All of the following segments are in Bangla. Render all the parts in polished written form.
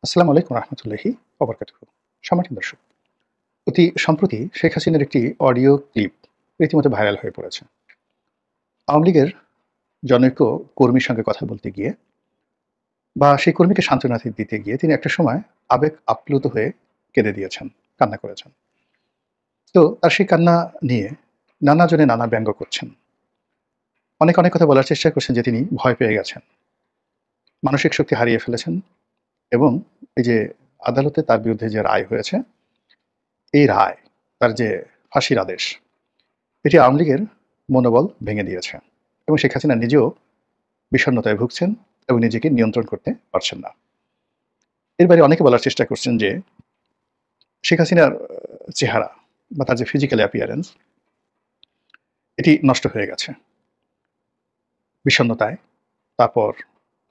আসসালামু আলাইকুম রহমতুল্লাহি ওবরকাতুহু। সম্মানিত দর্শক, অতি সম্প্রতি শেখ হাসিনার একটি অডিও ক্লিপ রীতিমতো ভাইরাল হয়ে পড়েছে। আওয়ামী লীগের জনৈক কর্মীর সঙ্গে কথা বলতে গিয়ে বা সেই কর্মীকে সান্ত্বনা দিতে গিয়ে তিনি একটা সময় আবেগ আপ্লুত হয়ে কেঁদে দিয়েছেন, কান্না করেছেন। তো তার সেই কান্না নিয়ে নানা জনে নানা ব্যঙ্গ করছেন। অনেকে অনেক কথা বলার চেষ্টা করছেন যে তিনি ভয় পেয়ে গেছেন, মানসিক শক্তি হারিয়ে ফেলেছেন এবং এই যে আদালতে তার বিরুদ্ধে যে রায় হয়েছে, এই রায়, তার যে ফাঁসির আদেশ, এটি আওয়ামী লীগের মনোবল ভেঙে দিয়েছে এবং শেখ হাসিনা নিজেও বিষণ্ণতায় ভুগছেন এবং নিজেকে নিয়ন্ত্রণ করতে পারছেন না। এর বাইরে অনেকে বলার চেষ্টা করছেন যে শেখ হাসিনার চেহারা বা তার যে ফিজিক্যাল অ্যাপিয়ারেন্স, এটি নষ্ট হয়ে গেছে বিষণ্ণতায়, তারপর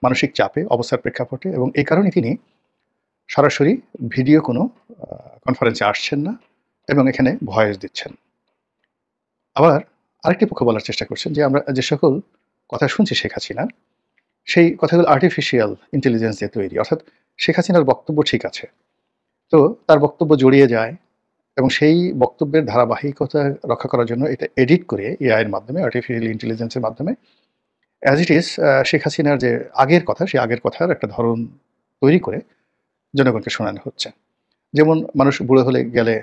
মানসিক চাপে, অবস্থার প্রেক্ষাপটে, এবং এই কারণে তিনি সরাসরি ভিডিও কোনো কনফারেন্সে আসছেন না এবং এখানে ভয়েস দিচ্ছেন। আবার আরেকটি পক্ষ বলার চেষ্টা করছেন যে আমরা যে সকল কথা শুনছি শেখ হাসিনার, সেই কথাগুলো আর্টিফিশিয়াল ইন্টেলিজেন্স দিয়ে তৈরি। অর্থাৎ শেখ হাসিনার বক্তব্য ঠিক আছে, তো তার বক্তব্য জড়িয়ে যায় এবং সেই বক্তব্যের ধারাবাহিকতা রক্ষা করার জন্য এটা এডিট করে এআই এর মাধ্যমে, আর্টিফিশিয়াল ইন্টেলিজেন্সের মাধ্যমে অ্যাজ ইট ইজ শেখ হাসিনার যে আগের কথা, সেই আগের কথার একটা ধরন তৈরি করে জনগণকে শোনানো হচ্ছে। যেমন মানুষ বুড়ো হলে গেলে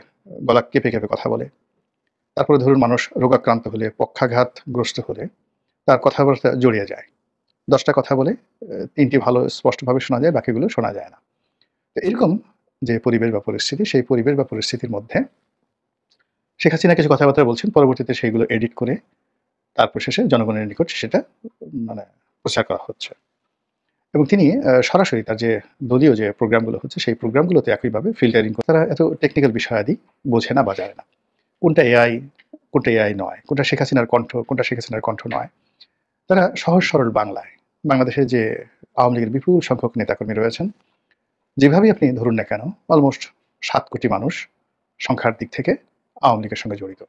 গলা কেঁপে কেঁপে কথা বলে। তারপরে ধরুন মানুষ রোগাক্রান্ত হলে, পক্ষাঘাতগ্রস্ত হলে তার কথাবার্তা জড়িয়ে যায়। ১০টা কথা বলে ৩টি ভালো স্পষ্টভাবে শোনা যায়, বাকিগুলো শোনা যায় না। তো এরকম যে পরিবেশ বা পরিস্থিতি, সেই পরিবেশ বা পরিস্থিতির মধ্যে শেখ হাসিনা কিছু কথাবার্তা বলছেন, পরবর্তীতে সেইগুলো এডিট করে তারপর শেষে জনগণের নিকট সেটা মানে প্রচার করা হচ্ছে। এবং তিনি সরাসরি তার যে দলীয় যে প্রোগ্রামগুলো হচ্ছে, সেই প্রোগ্রামগুলোতে একইভাবে ফিল্টারিং করে। তারা এত টেকনিক্যাল বিষয়াদি বোঝে না বা জানে না। কোনটা এআই, কোনটা এআই নয়, কোনটা শেখ হাসিনার কণ্ঠ, কোনটা শেখ হাসিনার কণ্ঠ নয়। তারা সহজ সরল বাংলায়, বাংলাদেশে যে আওয়ামী লীগের বিপুল সংখ্যক নেতাকর্মী রয়েছেন, যেভাবেই আপনি ধরুন না কেন, অলমোস্ট ৭ কোটি মানুষ সংখ্যার দিক থেকে আওয়ামী লীগের সঙ্গে জড়িত।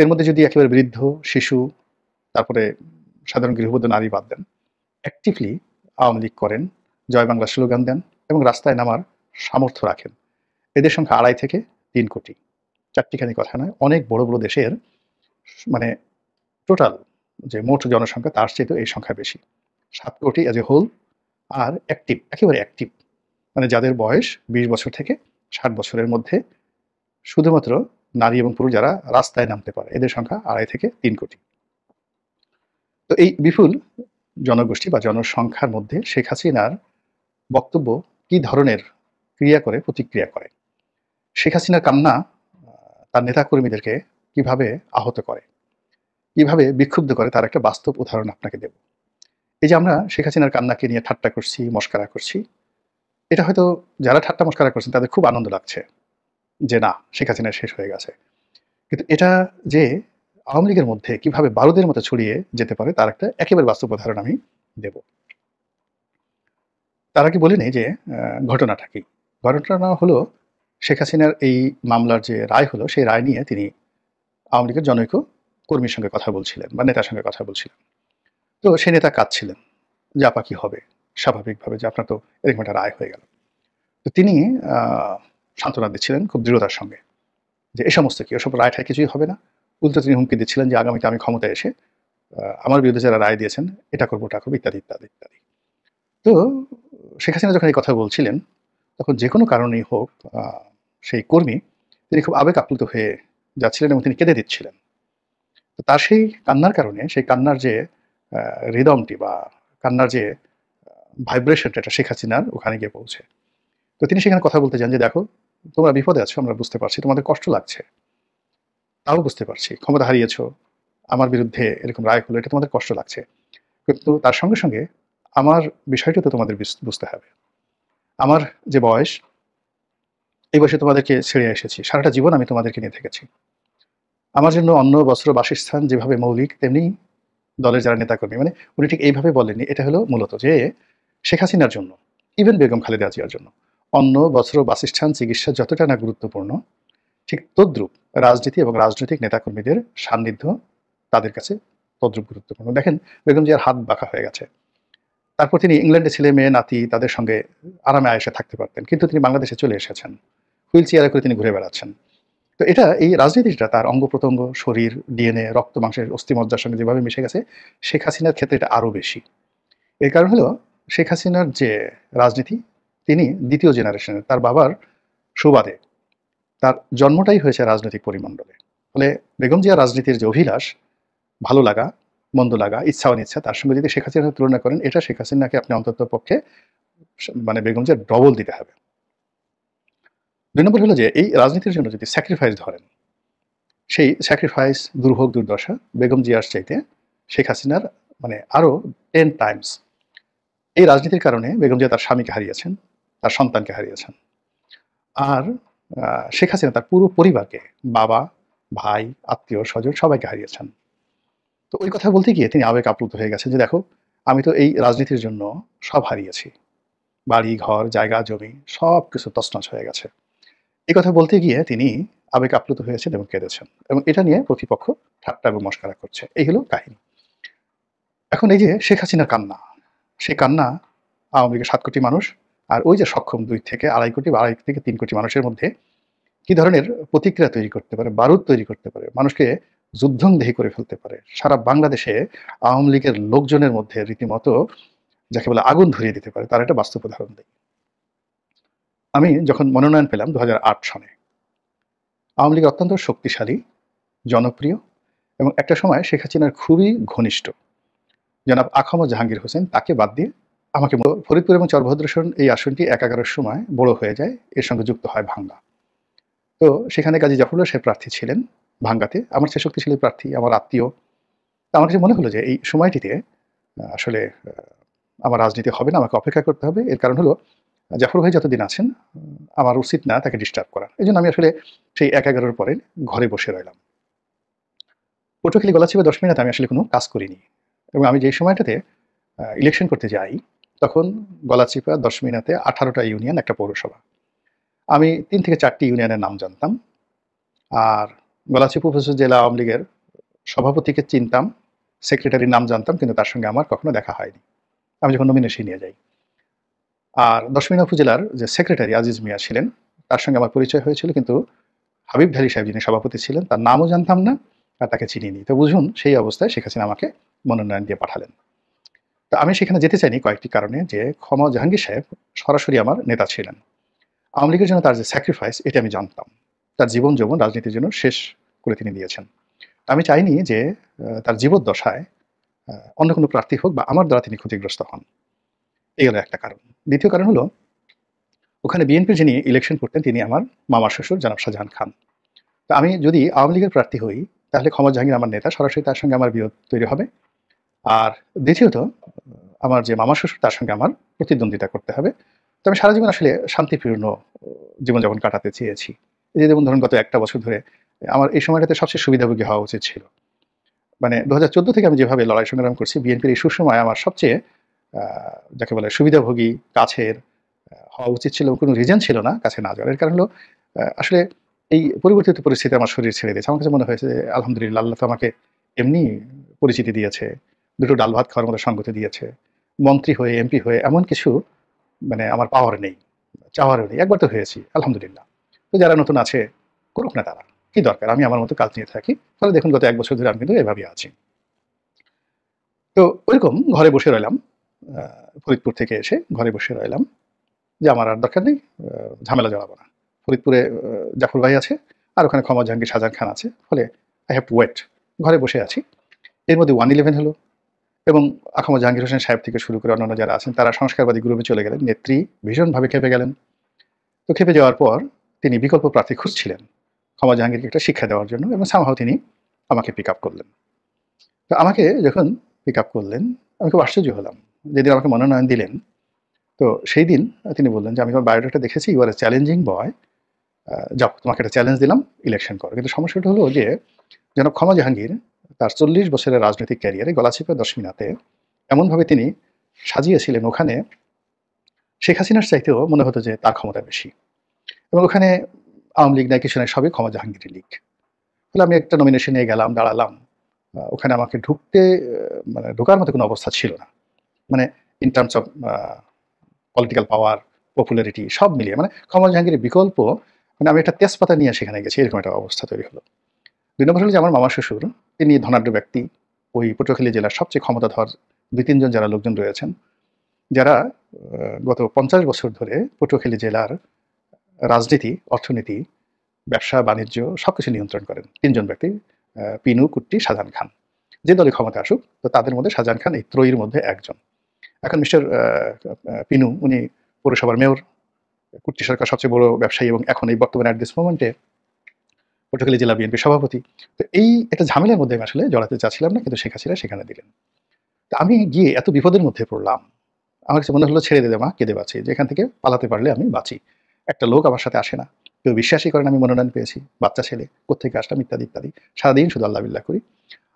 এর মধ্যে যদি একেবারে বৃদ্ধ, শিশু, তারপরে সাধারণ গৃহবধূ নারী বাদ দেন, অ্যাক্টিভলি আওয়ামী লীগ করেন, জয় বাংলা স্লোগান দেন এবং রাস্তায় নামার সামর্থ্য রাখেন, এদের সংখ্যা ২.৫ থেকে ৩ কোটি। চারটিখানি কথা নয়, অনেক বড় বড় দেশের মানে টোটাল যে মোট জনসংখ্যা, তার চেয়েতেও এই সংখ্যা বেশি। ৭ কোটি অ্যাজ এ হোল। আর অ্যাক্টিভ, একেবারে অ্যাক্টিভ, মানে যাদের বয়স ২০ বছর থেকে ৬০ বছরের মধ্যে, শুধুমাত্র নারী এবং পুরুষ যারা রাস্তায় নামতে পারে, এদের সংখ্যা ২.৫ থেকে ৩ কোটি। তো এই বিপুল জনগোষ্ঠী বা জনসংখ্যার মধ্যে শেখ হাসিনার বক্তব্য কি ধরনের ক্রিয়া করে, প্রতিক্রিয়া করে, শেখ হাসিনার কান্না তার নেতাকর্মীদেরকে কিভাবে আহত করে, কিভাবে বিক্ষুব্ধ করে, তার একটা বাস্তব উদাহরণ আপনাকে দেব। এই যে আমরা শেখ হাসিনার কান্নাকে নিয়ে ঠাট্টা করছি, মশকরা করছি, এটা হয়তো যারা ঠাট্টা মশকরা করছেন তাদের খুব আনন্দ লাগছে যে না, শেখ হাসিনা শেষ হয়ে গেছে। কিন্তু এটা যে আওয়ামী লীগের মধ্যে কিভাবে বারুদের মতো ছড়িয়ে যেতে পারে, তার একটা একেবারে বাস্তব উদাহরণ আমি দেব। তার আগে বলে নেই যে ঘটনাটা কি। ঘটনা হলো, শেখ হাসিনার এই মামলার যে রায় হলো, সেই রায় নিয়ে তিনি আওয়ামী লীগের জনৈক কর্মীর সঙ্গে কথা বলছিলেন বা নেতার সঙ্গে কথা বলছিলেন। তো সেই নেতা কাঁদছিলেন যে আপা কি হবে, স্বাভাবিকভাবে যে আপনার তো এরকম একটা রায় হয়ে গেল। তো তিনি সান্ত্বনা দিচ্ছিলেন খুব দৃঢ়তার সঙ্গে যে এ সমস্ত কি, ওসব রায় ঠায় কিছুই হবে না। উল্টো তিনি হুমকি দিচ্ছিলেন যে আগামীতে আমি ক্ষমতায় এসে আমার বিরুদ্ধে যারা রায় দিয়েছেন এটা করবো, ওটা করবো, ইত্যাদি ইত্যাদি ইত্যাদি। তো শেখ হাসিনা যখন এই কথা বলছিলেন, তখন যে কোনো কারণেই হোক সেই কর্মী, তিনি খুব আবেগ আপ্লুত হয়ে যাচ্ছিলেন এবং তিনি কেঁদে দিচ্ছিলেন। তো তার সেই কান্নার কারণে, সেই কান্নার যে রিদমটি বা কান্নার যে ভাইব্রেশনটা, এটা শেখ হাসিনার ওখানে গিয়ে পৌঁছে। তো তিনি সেখানে কথা বলতে চান যে দেখো, তোমরা বিপদে আছো, আমরা বুঝতে পারছি, তোমাদের কষ্ট লাগছে, তাও বুঝতে পারছি, ক্ষমতা হারিয়েছো, আমার বিরুদ্ধে এরকম রায় হলো, এটা তোমাদের কষ্ট লাগছে। কিন্তু তার সঙ্গে সঙ্গে আমার বিষয়টা তো তোমাদের বুঝতে হবে। আমার যে বয়স, এই বয়সে তোমাদেরকে ছেড়ে এসেছি, সারাটা জীবন আমি তোমাদেরকে নিয়ে থেকেছি। আমার জন্য অন্ন, বস্ত্র, বাসস্থান যেভাবে মৌলিক, তেমনি দলের যারা নেতাকর্মী, মানে উনি ঠিক এইভাবে বলেননি। এটা হলো মূলত যে শেখ হাসিনার জন্য, ইভেন বেগম খালেদা জিয়ার জন্য অন্ন, বস্ত্র, বাসস্থান, চিকিৎসা যতটা না গুরুত্বপূর্ণ, ঠিক তদ্রূপ রাজনীতি এবং রাজনৈতিক নেতাকর্মীদের সান্নিধ্য তাদের কাছে তদ্রূপ গুরুত্বপূর্ণ। দেখেন, বেগম জিয়ার হাত বাঁকা হয়ে গেছে, তারপর তিনি ইংল্যান্ডে ছেলে মেয়ে নাতি তাদের সঙ্গে আরামে আয়েসে থাকতে পারতেন, কিন্তু তিনি বাংলাদেশে চলে এসেছেন, হুইল চেয়ারে করে তিনি ঘুরে বেড়াচ্ছেন। তো এটা এই রাজনীতিটা তার অঙ্গ প্রত্যঙ্গ, শরীর, ডিএনএ, রক্ত মাংসের অস্থিমজ্জার সঙ্গে যেভাবে মিশে গেছে, শেখ হাসিনার ক্ষেত্রে এটা আরও বেশি। এর কারণ হলো শেখ হাসিনার যে রাজনীতি, তিনি দ্বিতীয় জেনারেশনের, তার বাবার সুবাদে তার জন্মটাই হয়েছে রাজনৈতিক পরিমণ্ডলে। ফলে বেগম জিয়ার রাজনীতির যে অভিলাষ, ভালো লাগা, মন্দ লাগা, ইচ্ছা অনিচ্ছা, তার সঙ্গে যদি শেখ হাসিনার তুলনা করেন, এটা শেখ হাসিনাকে আপনি অন্তত পক্ষে মানে বেগম জিয়ার ডবল দিতে হবে। ২ নম্বর হলো যে এই রাজনীতির জন্য যদি স্যাক্রিফাইস ধরেন, সেই স্যাক্রিফাইস, দুর্ভোগ, দুর্দশা বেগম জিয়ার চাইতে শেখ হাসিনার মানে আরও 10 টাইমস। এই রাজনীতির কারণে বেগম জিয়া তার স্বামীকে হারিয়েছেন, তার সন্তানকে হারিয়েছেন। আর শেখ হাসিনা তার পুরো পরিবারকে, বাবা, ভাই, আত্মীয় স্বজন সবাইকে হারিয়েছেন। তো ওই কথা বলতে গিয়ে তিনি আবেগ আপ্লুত হয়ে গেছেন যে, দেখো আমি তো এই রাজনীতির জন্য সব হারিয়েছি, বাড়ি ঘর, জায়গা জমি সব কিছু তছনছ হয়ে গেছে। এই কথা বলতে গিয়ে তিনি আবেগ আপ্লুত হয়েছেন এবং কেঁদেছেন, এবং এটা নিয়ে প্রতিপক্ষ ঠাট্টা এবং মশকরা করছে। এই হলো কাহিনী। এখন এই যে শেখ হাসিনার কান্না, সেই কান্না আওয়ামী লীগের 7 কোটি মানুষ আর ওই যে সক্ষম 2 থেকে 2.5 কোটি বা 2.5 থেকে 3 কোটি মানুষের মধ্যে কি ধরনের প্রতিক্রিয়া তৈরি করতে পারে, বারুদ তৈরি করতে পারে, মানুষকে যুদ্ধংদেহী করে ফেলতে পারে। সারা বাংলাদেশে আওয়ামী লীগের লোকজনের মধ্যে রীতিমতো যাকে বলে আগুন ধরিয়ে দিতে পারে, তার একটা বাস্তব উদাহরণ দেই। আমি যখন মনোনয়ন পেলাম 2008 সনে, আওয়ামী লীগ অত্যন্ত শক্তিশালী, জনপ্রিয় এবং একটা সময় শেখ হাসিনার খুবই ঘনিষ্ঠ জনাব আখম জাহাঙ্গীর হোসেন, তাকে বাদ দিয়ে আমাকে ফরিদপুর এবং চরভদ্রসন এই আসনটি 11-11 সময় বড় হয়ে যায়, এর সঙ্গে যুক্ত হয় ভাঙ্গা। তো সেখানে কাজী জাফরুল্লাহ সাহেব প্রার্থী ছিলেন ভাঙ্গাতে, আমার চেয়ে শক্তিশালী প্রার্থী, আমার আত্মীয়। তো আমার কাছে মনে হলো যে এই সময়টিতে আসলে আমার রাজনীতি হবে না, আমাকে অপেক্ষা করতে হবে। এর কারণ হলো জাফর ভাই যতদিন আছেন আমার উচিত না তাকে ডিস্টার্ব করা। এই জন্য আমি আসলে সেই 1-11 পরে ঘরে বসে রইলাম। পটুয়াখালী গলাচিপা 10 মিনিট আমি আসলে কোনো কাজ করিনি, এবং আমি যে সময়টাতে ইলেকশন করতে যাই তখন গলাচিপা 10 মিনিটে 18টা ইউনিয়ন, একটা পৌরসভা। আমি 3 থেকে 4টি ইউনিয়নের নাম জানতাম, আর গলাচিপা উপজেলা জেলা আওয়ামী লীগের সভাপতিকে চিনতাম, সেক্রেটারির নাম জানতাম, কিন্তু তার সঙ্গে আমার কখনো দেখা হয়নি আমি যখন নমিনেশন নিয়ে যাই। আর 10 মিনা উপজেলার যে সেক্রেটারি আজিজ মিয়া ছিলেন, তার সঙ্গে আমার পরিচয় হয়েছিল, কিন্তু হাবিব ঢালী সাহেব যিনি সভাপতি ছিলেন তার নামও জানতাম না আর তাকে চিনিনি। তো বুঝুন সেই অবস্থায় শেখ হাসিনা আমাকে মনোনয়ন দিয়ে পাঠালেন। তো আমি সেখানে যেতে চাইনি কয়েকটি কারণে, যে ক্ষমা জাহাঙ্গীর সাহেব সরাসরি আমার নেতা ছিলেন। আওয়ামী লীগের জন্য তার যে স্যাক্রিফাইস, এটা আমি জানতাম। তার জীবন যৌবন রাজনীতির জন্য শেষ করে তিনি দিয়েছেন। আমি চাইনি যে তার জীবদ্দশায় অন্য কোনো প্রার্থী হোক বা আমার দ্বারা তিনি ক্ষতিগ্রস্ত হন। এই হলো একটা কারণ। দ্বিতীয় কারণ হলো ওখানে বিএনপি যিনি ইলেকশন করতেন তিনি আমার মামার শ্বশুর জনাব শাহজাহান খান। তো আমি যদি আওয়ামী লীগের প্রার্থী হই তাহলে ক্ষমা জাহাঙ্গীর আমার নেতা, সরাসরি তার সঙ্গে আমার বিরোধ তৈরি হবে। আর দ্বিতীয়ত আমার যে মামা শ্বশুর তার সঙ্গে আমার প্রতিদ্বন্দ্বিতা করতে হবে। তো আমি সারা জীবন আসলে শান্তিপূর্ণ জীবনযাপন কাটাতে চেয়েছি। এই যে যেমন ধরুন গত 1টা বছর ধরে আমার এই সময়টাতে সবচেয়ে সুবিধাভোগী হওয়া উচিত ছিল। মানে 2014 থেকে আমি যেভাবে লড়াই সংগ্রাম করছি, বিএনপির এই সুসময় আমার সবচেয়ে যাকে বলে সুবিধাভোগী, কাছের হওয়া উচিত ছিল, কোনো রিজন ছিল না কাছে না যাওয়ার। এর কারণ হলো আসলে এই পরিবর্তিত পরিস্থিতি আমার শরীর ছেড়ে দিয়েছে। আমার কাছে মনে হয়েছে যে আলহামদুলিল্লাহ, আল্লাহ তো আমাকে এমনি পরিচিতি দিয়েছে, দুটো ডাল ভাত খাওয়ার মতো সঙ্গতি দিয়েছে। মন্ত্রী হয়ে, এমপি হয়ে এমন কিছু মানে আমার পাওয়ার নেই, চাওয়ারও নেই। একবার তো হয়েছি, আলহামদুলিল্লাহ। তো যারা নতুন আছে করুক না তারা, কি দরকার, আমি আমার মতো কাজ নিয়ে থাকি। ফলে দেখুন গত 1 বছর ধরে আমি কিন্তু এভাবেই আছি। তো ওইরকম ঘরে বসে রইলাম, ফরিদপুর থেকে এসে ঘরে বসে রইলাম যে আমার আর দরকার নেই, ঝামেলা জড়াবো না। ফরিদপুরে জাফর ভাই আছে, আর ওখানে ক্ষমা জাহাঙ্গীর শাহজাহান খান আছে। ফলে আই হ্যাভ টু ওয়েট। ঘরে বসে আছি। এর মধ্যে 1-11 হলো, এবং আখমা জাহাঙ্গীর হোসেন সাহেব থেকে শুরু করে অন্যান্য যারা আছেন তারা সংস্কারবাদী গ্রুপে চলে গেলেন। নেত্রী ভীষণভাবে খেপে গেলেন। তো খেপে যাওয়ার পর তিনি বিকল্প প্রার্থী খুঁজছিলেন ক্ষমা জাহাঙ্গীরকে একটা শিক্ষা দেওয়ার জন্য, এবং সামহাও তিনি আমাকে পিক আপ করলেন। তো আমাকে যখন পিক আপ করলেন আমি খুব আশ্চর্য হলাম। যেদিন আমাকে মনোনয়ন দিলেন, তো সেই দিন তিনি বললেন যে, আমি তোমার বায়োডাটা দেখেছি, ইউ আর এ চ্যালেঞ্জিং বয়, যাও তোমাকে একটা চ্যালেঞ্জ দিলাম, ইলেকশন করো। কিন্তু সমস্যাটা হলো যে জনাব ক্ষমা জাহাঙ্গীর তার 40 বছরের রাজনৈতিক ক্যারিয়ারে গলাচিপা 10 মিনাতে এমনভাবে তিনি সাজিয়েছিলেন, ওখানে শেখ হাসিনার চাইতেও মনে হতো যে তার ক্ষমতা বেশি, এবং ওখানে আওয়ামী লীগ নাই, কিছু নাই, সবই ক্ষমা জাহাঙ্গীরের লীগ। ফলে আমি একটা নমিনেশন নিয়ে গেলাম, দাঁড়ালাম। ওখানে আমাকে ঢুকতে মানে ঢোকার মতো কোনো অবস্থা ছিল না। মানে in terms of political power, popularity সব মিলিয়ে মানে কমল জাহাঙ্গীরের বিকল্প মানে আমি একটা তেজপাতা নিয়ে সেখানে গেছি, এরকম একটা অবস্থা তৈরি হলো। ২ নম্বর হলো যে আমার মামা শ্বশুর, তিনি ধনাঢ্য ব্যক্তি। ওই পটুয়াখালী জেলার সবচেয়ে ক্ষমতাধর ২-৩ জন যারা লোকজন রয়েছেন, যারা গত ৫০ বছর ধরে পটুয়াখালী জেলার রাজনীতি, অর্থনীতি, ব্যবসা, বাণিজ্য সবকিছু নিয়ন্ত্রণ করেন। ৩ জন ব্যক্তি, পিনু, কুট্টি, শাহজাহান খান। যে দলই ক্ষমতায় আসুক, তো তাদের মধ্যে শাহজাহান খান এই ত্রয়ীর মধ্যে একজন। এখন মিস্টার পিনু উনি পৌরসভার মেয়র, কুট্টি সরকার সবচেয়ে বড় ব্যবসায়ী এবং এখন এই বর্তমানে অ্যাট দিস মোমেন্টে পটুয়াখালী জেলা বিএনপির সভাপতি। তো এই একটা ঝামেলার মধ্যে আমি আসলে জড়াতে চাচ্ছিলাম না, কিন্তু শেখ হাসিনা সেখানে দিলেন। তো আমি গিয়ে এত বিপদের মধ্যে পড়লাম, আমার কাছে মনে হলো ছেড়ে দে মা, কেঁদে বাঁচি, যে এখান থেকে পালাতে পারলে আমি বাঁচি। একটা লোক আমার সাথে আসে না, কেউ বিশ্বাসই করেন আমি মনোনয়ন পেয়েছি, বাচ্চা ছেলে, কোত্থেকে আসলাম ইত্যাদি ইত্যাদি, সারাদিন শুধু আল্লাহ বিল্লাহ করি।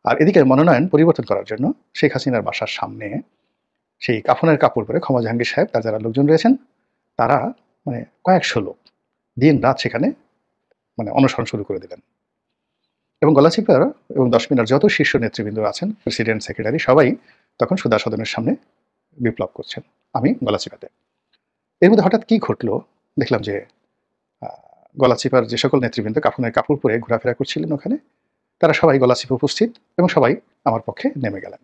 আর এদিকে মনোনয়ন পরিবর্তন করার জন্য শেখ হাসিনার বাসার সামনে সেই কাফনের কাপড় পরে ক্ষমা জাহাঙ্গীর সাহেব, তার যারা লোকজন রয়েছেন, তারা মানে কয়েকশো লোক দিন রাত সেখানে মানে অনশন শুরু করে দিলেন। এবং গলাচিপার এবং ১০ মিনার যত শীর্ষ নেতৃবৃন্দ আছেন, প্রেসিডেন্ট, সেক্রেটারি, সবাই তখন সুধা সদনের সামনে বিপ্লব করছেন, আমি গলাচিপাতে। এর মধ্যে হঠাৎ কি ঘটলো, দেখলাম যে গলাচিপার যে সকল নেতৃবৃন্দ কাফনের কাপড় পরে ঘোরাফেরা করছিলেন ওখানে, তারা সবাই গলাচিপা উপস্থিত এবং সবাই আমার পক্ষে নেমে গেলেন।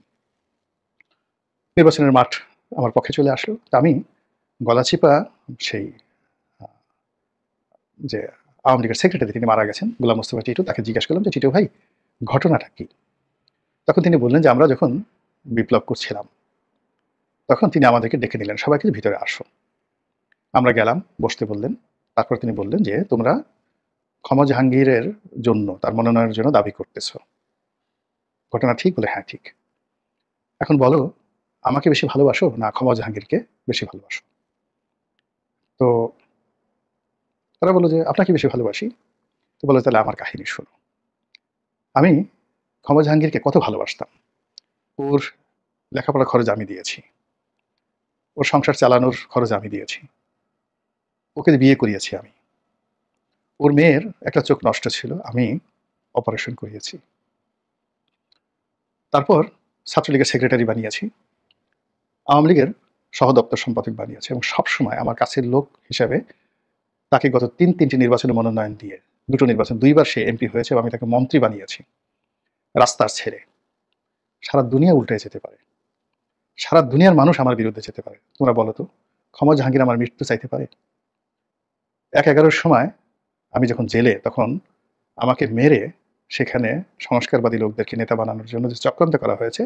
নির্বাচনের মাঠ আমার পক্ষে চলে আসলো। তা আমি গলাচিপা সেই যে আওয়ামী লীগের সেক্রেটারি, তিনি মারা গেছেন, গোলাম মোস্তফা টিটু, তাকে জিজ্ঞেস করলাম যে টিটু ভাই ঘটনাটা কি? তখন তিনি বললেন যে আমরা যখন বিপ্লব করছিলাম তখন তিনি আমাদেরকে ডেকে নিলেন, সবাইকে ভিতরে আসো। আমরা গেলাম, বসতে বললেন। তারপর তিনি বললেন যে তোমরা ক্ষমা জাহাঙ্গীরের জন্য, তার মনোনয়নের জন্য দাবি করতেছ, ঘটনা ঠিক? বলে হ্যাঁ ঠিক। এখন বলো আমাকে বেশি ভালোবাসো না ক্ষমা জাহাঙ্গীরকে বেশি ভালোবাসো? তো তারা বললো যে আপনাকে বেশি ভালোবাসি। তো বললো তাহলে আমার কাহিনী শোনো। আমি ক্ষমা জাহাঙ্গীরকে কত ভালোবাসতাম, ওর লেখাপড়ার খরচ আমি দিয়েছি, ওর সংসার চালানোর খরচ আমি দিয়েছি, ওকে বিয়ে করিয়েছি আমি, ওর মেয়ের একটা চোখ নষ্ট ছিল, আমি অপারেশন করিয়েছি, তারপর ছাত্রলীগের সেক্রেটারি বানিয়েছি, আওয়ামী লীগের সহদপ্তর সম্পাদক বানিয়েছি, এবং সবসময় আমার কাছের লোক হিসাবে তাকে গত তিনটি নির্বাচনে মনোনয়ন দিয়ে, দুটো নির্বাচন ২ বার সে এমপি হয়েছে, এবং আমি তাকে মন্ত্রী বানিয়েছি। রাস্তার ছেলে, সারা দুনিয়া উল্টে যেতে পারে, সারা দুনিয়ার মানুষ আমার বিরুদ্ধে যেতে পারে, তোমরা বলো তো ক্ষমা জাহাঙ্গীর আমার মৃত্যু চাইতে পারে? ১-১১-র সময় আমি যখন জেলে, তখন আমাকে মেরে সেখানে সংস্কারবাদী লোকদেরকে নেতা বানানোর জন্য যে চক্রান্ত করা হয়েছে,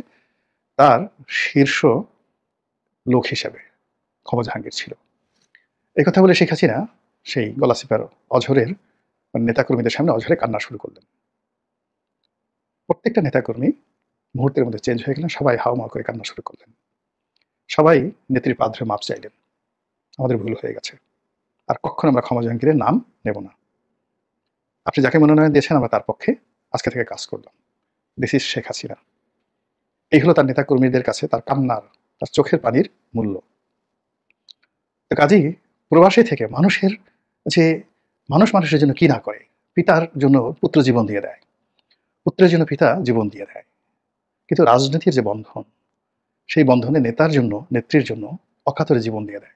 তার শীর্ষ লোক হিসেবে ক্ষমা জাহাঙ্গীর ছিল। এই কথা বলে শেখ হাসিনা সেই গলাচিপার অঝরের নেতাকর্মীদের সামনে অঝরে কান্না শুরু করলেন। প্রত্যেকটা নেতাকর্মী মুহূর্তের মধ্যে চেঞ্জ হয়ে গেলেন, সবাই হাওমাও করে কান্না শুরু করলেন, সবাই নেত্রীর পা ধরে মাপ চাইলেন, আমাদের ভুল হয়ে গেছে, আর কখনো আমরা ক্ষমা জাহাঙ্গীরের নাম নেব না, আপনি যাকে মনোনয়ন দিয়েছেন আমরা তার পক্ষে আজকে থেকে কাজ করলাম, দিস ইজ শেখ হাসিনা। এই হলো তার নেতাকর্মীদের কাছে তার কান্নার, তার চোখের পানির মূল্য। তো কাজেই প্রবাসী থেকে মানুষের যে মানুষ মানুষের জন্য কি না করে, পিতার জন্য পুত্র জীবন দিয়ে দেয়, পুত্রের জন্য পিতা জীবন দিয়ে দেয়, কিন্তু রাজনীতির যে বন্ধন, সেই বন্ধনে নেতার জন্য, নেত্রীর জন্য অকাতরে জীবন দিয়ে দেয়।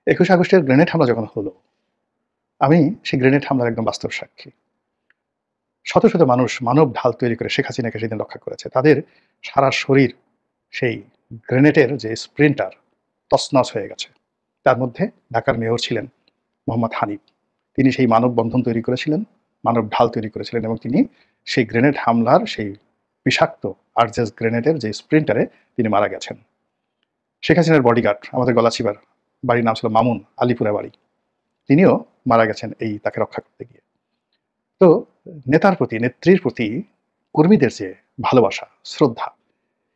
২১ আগস্টের গ্রেনেড হামলা যখন হলো, আমি সেই গ্রেনেড হামলার একদম বাস্তব সাক্ষী। শত শত মানুষ মানব ঢাল তৈরি করে শেখ হাসিনাকে সেদিন রক্ষা করেছে, তাদের সারা শরীর সেই গ্রেনেডের যে স্প্রিন্টার তছনছ হয়ে গেছে। তার মধ্যে ঢাকার মেয়র ছিলেন মোহাম্মদ হানিফ, তিনি সেই মানব বন্ধন তৈরি করেছিলেন, মানব ঢাল তৈরি করেছিলেন, এবং তিনি সেই গ্রেনেড হামলার সেই বিষাক্ত আরজেস গ্রেনেডের যে স্প্রিন্টারে তিনি মারা গেছেন। শেখ হাসিনার বডিগার্ড, আমাদের গলাচিপার, বাড়ির নাম ছিল মামুন, আলিপুরা বাড়ি, তিনিও মারা গেছেন এই তাকে রক্ষা করতে গিয়ে। তো নেতার প্রতি, নেত্রীর প্রতি কর্মীদের যে ভালোবাসা, শ্রদ্ধা,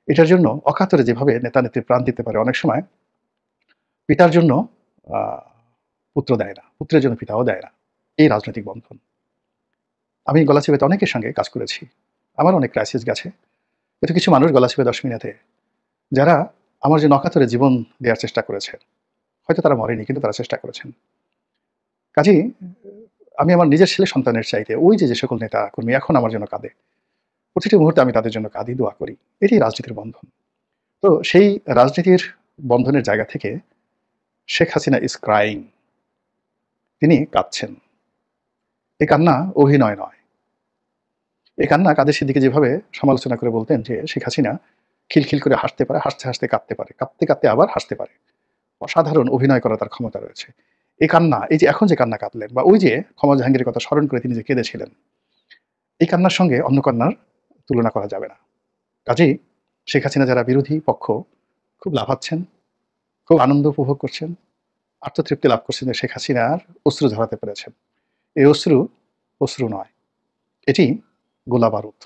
এটার জন্য অকাতরে যেভাবে নেতা নেত্রী প্রাণ দিতে পারে, অনেক সময় পিতার জন্য পুত্র দেয় না, পুত্রের জন্য পিতাও দেয় না, এই রাজনৈতিক বন্ধন। আমি গলাচিপাতে অনেকের সঙ্গে কাজ করেছি, আমার অনেক ক্রাইসিস গেছে, কিন্তু কিছু মানুষ গলাচিপা ১০ মিনিটে যারা আমার জন্য অকাতরে জীবন দেওয়ার চেষ্টা করেছে, হয়তো তারা মরেনি, কিন্তু তারা চেষ্টা করেছেন। কাজেই আমি আমার নিজের ছেলে সন্তানের চাইতে ওই যে সকল নেতা কর্মী এখন আমার জন্য কাঁদে, প্রতিটি মুহূর্তে আমি তাদের জন্য কাঁদি, দোয়া করি, এটি রাজনীতির বন্ধন। তো সেই রাজনীতির বন্ধনের জায়গা থেকে শেখ হাসিনা ইজ ক্রাইং, তিনি কাঁদছেন। এই কান্না অভিনয় নয়। এই কান্না কাদের সিদ্দিকী যেভাবে সমালোচনা করে বলতেন যে শেখ হাসিনা খিলখিল করে হাসতে পারে, হাসতে হাসতে কাঁদতে পারে, কাঁদতে কাঁদতে আবার হাসতে পারে, অসাধারণ অভিনয় করার তার ক্ষমতা রয়েছে। এই কান্না, এই যে এখন যে কান্না কাঁদলেন, বা ওই যে ক্ষমা জাহাঙ্গীরের কথা স্মরণ করে তিনি যে কেঁদেছিলেন, এই কান্নার সঙ্গে অন্য কান্নার তুলনা করা যাবে না। কাজেই শেখ হাসিনা যারা বিরোধী পক্ষ খুব লাফাচ্ছেন, খুব আনন্দ উপভোগ করছেন, আত্মতৃপ্তি লাভ করছেন যে শেখ হাসিনার অশ্রু ঝরাতে পেরেছেন। এই অশ্রু নয়, এটি গোলা বারুদ।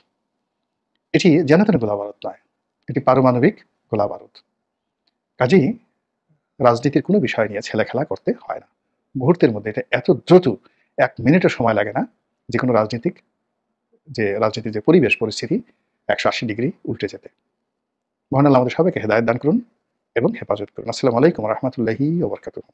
এটি যেন তেন গোলা বারুদ নয়, এটি পারমাণবিক গোলা বারুদ। কাজেই রাজনীতির কোনো বিষয় নিয়ে ছেলেখেলা করতে হয় না। মুহূর্তের মধ্যে, এটা এত দ্রুত, 1 মিনিটও সময় লাগে না যে কোনো রাজনীতির যে পরিবেশ পরিস্থিতি 180 ডিগ্রি উল্টে যেতে। মহান আল্লাহ আমাদের সবাইকে হেদায়েত দান করুন এবং হেফাজত করুন। আসসালামু আলাইকুম ওয়া রাহমাতুল্লাহি ওয়া বারাকাতুহু।